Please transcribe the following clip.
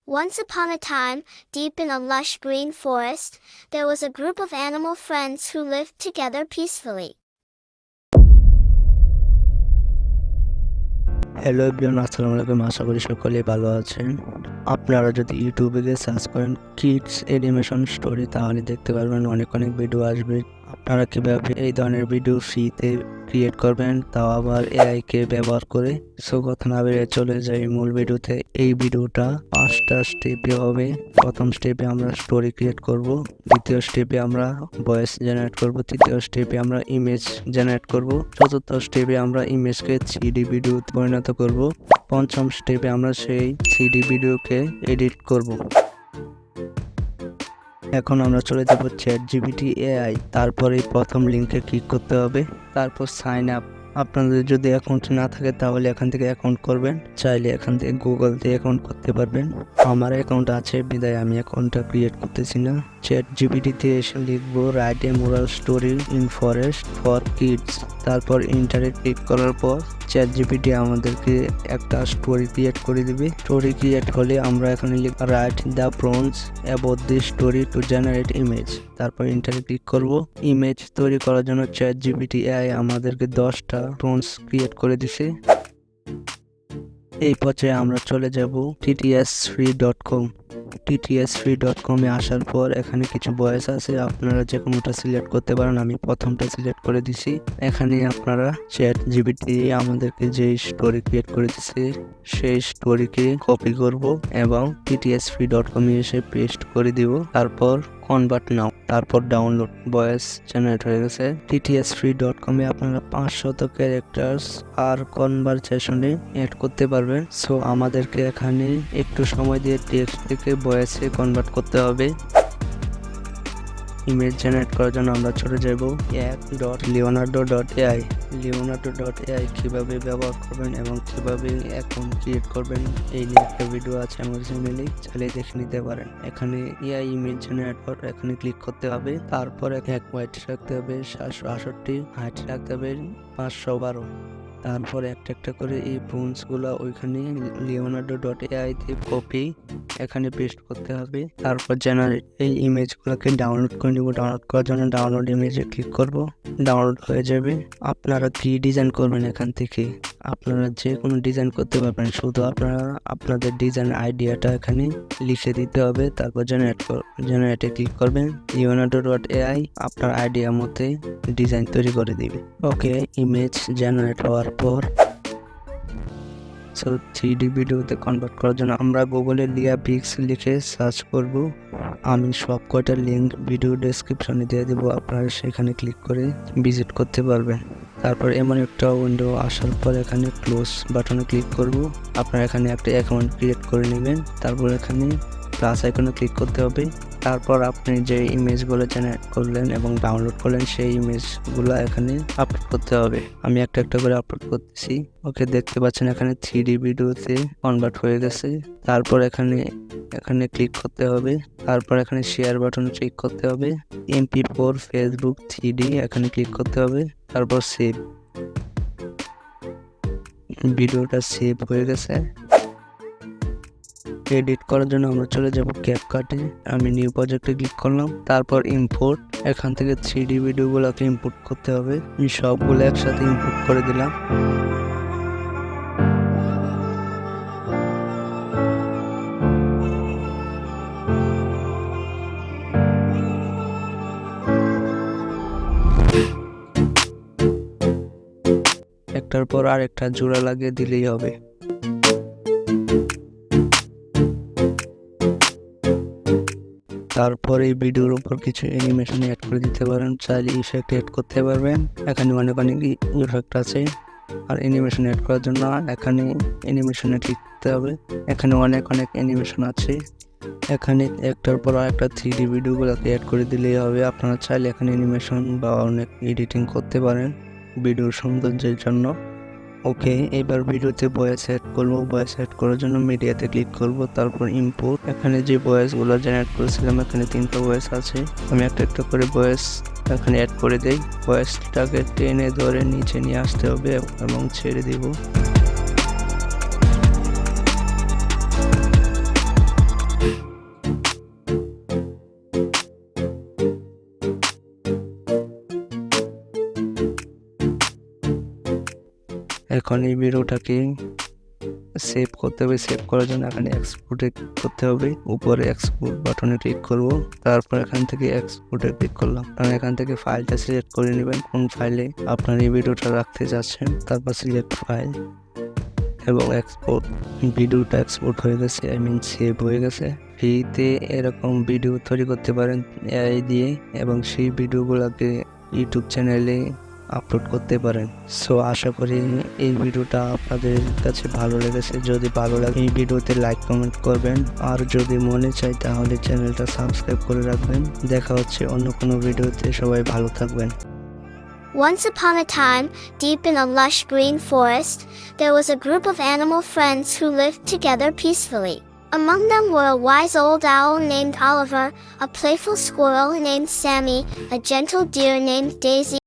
Once upon a time, deep in a lush green forest, there was a group of animal friends who lived together peacefully. Hello everyone, আসসালামু আলাইকুম। আশা করি সকলেই ভালো আছেন। আপনারা যদি ইউটিউবে গিয়ে সার্চ করেন কিডস অ্যানিমেশন স্টোরি, তাহলে দেখতে পারবেন অনেক ভিডিও আসবে। আপনারা কিভাবে এই ধরনের ভিডিও ফ্রিতে ক্রিয়েট করবেন, তাও আবার এআই কে ব্যবহার করে। সো কথা না বেরিয়ে চলে যাই মূল ভিডিওতে। এই ভিডিওটা 5টা স্টেপে হবে। প্রথম স্টেপে আমরা স্টোরি ক্রিয়েট করব, দ্বিতীয় স্টেপে আমরা ভয়েস জেনারেট করব, তৃতীয় স্টেপে আমরা ইমেজ জেনারেট করব, চতুর্থ স্টেপে আমরা ইমেজকে 3D ভিডিওতে পরিণত করব, পঞ্চম স্টেপে আমরা সেই 3D ভিডিওকে এডিট করব। এখন আমরা চলে যাব চ্যাট জিপিটি এআই। তারপরে প্রথম লিঙ্কে ক্লিক করতে হবে, তারপর সাইন আপ। আপনাদের যদি অ্যাকাউন্ট না থাকে তাহলে এখান থেকে অ্যাকাউন্ট করবেন, চাইলে এখান থেকে গুগল দিয়ে অ্যাকাউন্ট করতে পারবেন। আমার অ্যাকাউন্ট আছে বিদায় আমি অ্যাকাউন্টটা ক্রিয়েট করতেছি না। চ্যাট জিপিটিতে এসে লিখবো write a moral story in forest for kids. তারপর ইন্টারে ক্লিক করার পর চ্যাট জিপিটি আমাদেরকে একটা স্টোরি ক্রিয়েট করে দিবে। স্টোরি ক্রিয়েট হলে আমরা এখানে লিখব write the prompts about this story to generate image. তারপর ইন্টারে ক্লিক করব। ইমেজ তৈরি করার জন্য চ্যাট জিপিটি এআই আমাদেরকে 10টা প্রম্পটস ক্রিয়েট করে দিছে। এই পর্যায়ে আমরা চলে যাব tts3.com। tts3.com-এ আসার পর এখানে কিছু ভয়েস আছে, আপনারা যে কোনোটা সিলেক্ট করতে পারেন। আমি প্রথমটা সিলেক্ট করে দিছি। এখানে আপনারা চ্যাট জিপিটি আমাদেরকে যে স্টোরি ক্রিয়েট করে দিছে সেই স্টোরিকে কপি করব এবং tts3.com-এ এসে পেস্ট করে দিব। তারপর কনভার্ট নাও, তারপর ডাউনলোড। ভয়েস জেনারেট হয়ে গেছে। tts3.com-এ আপনারা 500 ক্যারেক্টার্স আর কনভারসেশনে এড করতে পারবেন। সো আমাদেরকে এখানে একটু সময় দিয়ে টেক্সট থেকে ভয়েসে কনভার্ট করতে হবে। ইমেজ জেনারেট করার জন্য আমরা চলে যাব leonardo.ai। leonardo.ai কিভাবে ব্যবহার করবেন এবং কিভাবে অ্যাকাউন্ট ক্রিয়েট করবেন এই নিয়ে একটা ভিডিও আছে আমার চ্যানেলে, চাইলে দেখে নিতে পারেন। এখানে এআই ইমেজ জেনারেট কর, এখানে ক্লিক করতে হবে। তারপর এক ওয়াইট রাখতে হবে 768, হাইট রাখতে হবে 512। তারপর একটা একটা করে এই প্রম্পটস গুলা ওইখানে leonardo.ai তে কপি এখানে পেস্ট করতে হবে। তারপর জেনারেট এই ইমেজ গুলাকে ডাউনলোড করে নিব। ডাউনলোড করার জন্য ডাউনলোড ইমেজে ক্লিক করব, ডাউনলোড হয়ে যাবে। আপনারা কি ডিজাইন করবেন এখান থেকে আপনারা যে কোনো ডিজাইন করতে পারবেন, শুধু আপনারা আপনাদের ডিজাইন আইডিয়াটা এখানে লিখে দিতে হবে। তারপর জেনারেটে ক্লিক করবেন। leonardo.ai আপনার আইডিয়া মতে ডিজাইন তৈরি করে দিবে। ওকে, ইমেজ জেনারেট হওয়ার পর 3D ভিডিওতে কনভার্ট করার জন্য আমরা গুগলে লিয়া পিক্স লিখে সার্চ করব। আমি সব কয়টা লিঙ্ক ভিডিও ডেসক্রিপশনে দিয়ে দেবো, আপনারা সেখানে ক্লিক করে ভিজিট করতে পারবেন। তারপর এমন একটা উইন্ডো আসার পর এখানে ক্লোজ বাটনে ক্লিক করব। আপনারা এখানে একটা অ্যাকাউন্ট ক্রিয়েট করে নেবেন। তারপর এখানে প্লাস আইকনে ক্লিক করতে হবে। তারপর আপনি যে ইমেজগুলো জেনারেট করলেন এবং ডাউনলোড করলেন সেই ইমেজগুলো এখানে আপলোড করতে হবে। আমি একটা একটা করে আপলোড করতেছি। ওকে, দেখতে পাচ্ছেন এখানে 3D ভিডিওতে কনভার্ট হয়ে গেছে। তারপর এখানে ক্লিক করতে হবে। তারপর এখানে শেয়ার বাটনে ক্লিক করতে হবে। MP4 ফেসবুক 3D এখানে ক্লিক করতে হবে। তারপর সেভ। ভিডিওটা সেভ হয়ে গেছে। এডিট করার জন্য আমরা চলে যাব ক্যাপকাটে। আমি নিউ প্রজেক্টে ক্লিক করলাম। তারপর ইম্পোর্ট, এখান থেকে 3D ভিডিওগুলোকে ইম্পোর্ট করতে হবে। আমি সবগুলো একসাথে ইম্পোর্ট করে দিলাম। একটার পর আরেকটা জোড়া লাগিয়ে দিলেই হবে। তারপর এই ভিডিওর উপর কিছু অ্যানিমেশন অ্যাড করে দিতে পারেন, চাইলে ইফেক্ট অ্যাড করতে পারবেন। এখানে অনেক ইফেক্ট আছে। আর অ্যানিমেশন অ্যাড করার জন্য এখানে অ্যানিমেশনে ক্লিক করতে হবে। এখানে অনেক অ্যানিমেশন আছে। এখানে একটার পর একটা 3D ভিডিওগুলোকে অ্যাড করে দিলেই হবে। আপনারা চাইলে এখানে অ্যানিমেশন বা অনেক এডিটিং করতে পারেন ভিডিওর সৌন্দর্যের জন্য। ওকে, এবার ভিডিওতে ভয়েস অ্যাড করবো। ভয়েস অ্যাড করার জন্য মিডিয়াতে ক্লিক করব। তারপর ইম্পোর্ট, এখানে যে ভয়েসগুলো জেনারেট করেছিলাম এখানে 3টা ভয়েস আছে। আমি একটা একটা করে ভয়েস এখানে অ্যাড করে দেই। ভয়েসটাকে টেনে ধরে নিচে নিয়ে আসতে হবে এবং ছেড়ে দিব। এখন এই ভিডিওটাকে সেভ করতে হবে। সেভ করার জন্য এখানে এক্সপোর্টে করতে হবে, উপরে এক্সপোর্ট বাটনে ক্লিক করব, তারপর এখান থেকে এক্সপোর্টে ক্লিক করলাম। কারণ এখান থেকে ফাইলটা সিলেক্ট করে নেবেন কোন ফাইলে আপনার এই ভিডিওটা রাখতে যাচ্ছেন, তারপর সিলেক্ট ফাইল এবং এক্সপোর্ট। ভিডিওটা এক্সপোর্ট হয়ে গেছে, সেভ হয়ে গেছে। ফ্রিতে এরকম ভিডিও তৈরি করতে পারেন এআই দিয়ে এবং সেই ভিডিওগুলোকে ইউটিউব চ্যানেলে আপলোড করতে পারেন। সো আশা করি এই ভিডিওটা আপনাদের কাছে ভালো লেগেছে। যদি ভালো লাগে এই ভিডিওতে লাইক কমেন্ট করবেন, আর যদি মনে চায় তাহলে চ্যানেলটা সাবস্ক্রাইব করে রাখবেন। দেখা হচ্ছে অন্য কোনো ভিডিওতে। সবাই ভালো থাকবেন। Once upon a time, deep in a lush green forest, there was a group of animal friends who lived together peacefully. Among them were a wise old owl named Oliver, a playful squirrel named Sammy, a gentle deer named Daisy,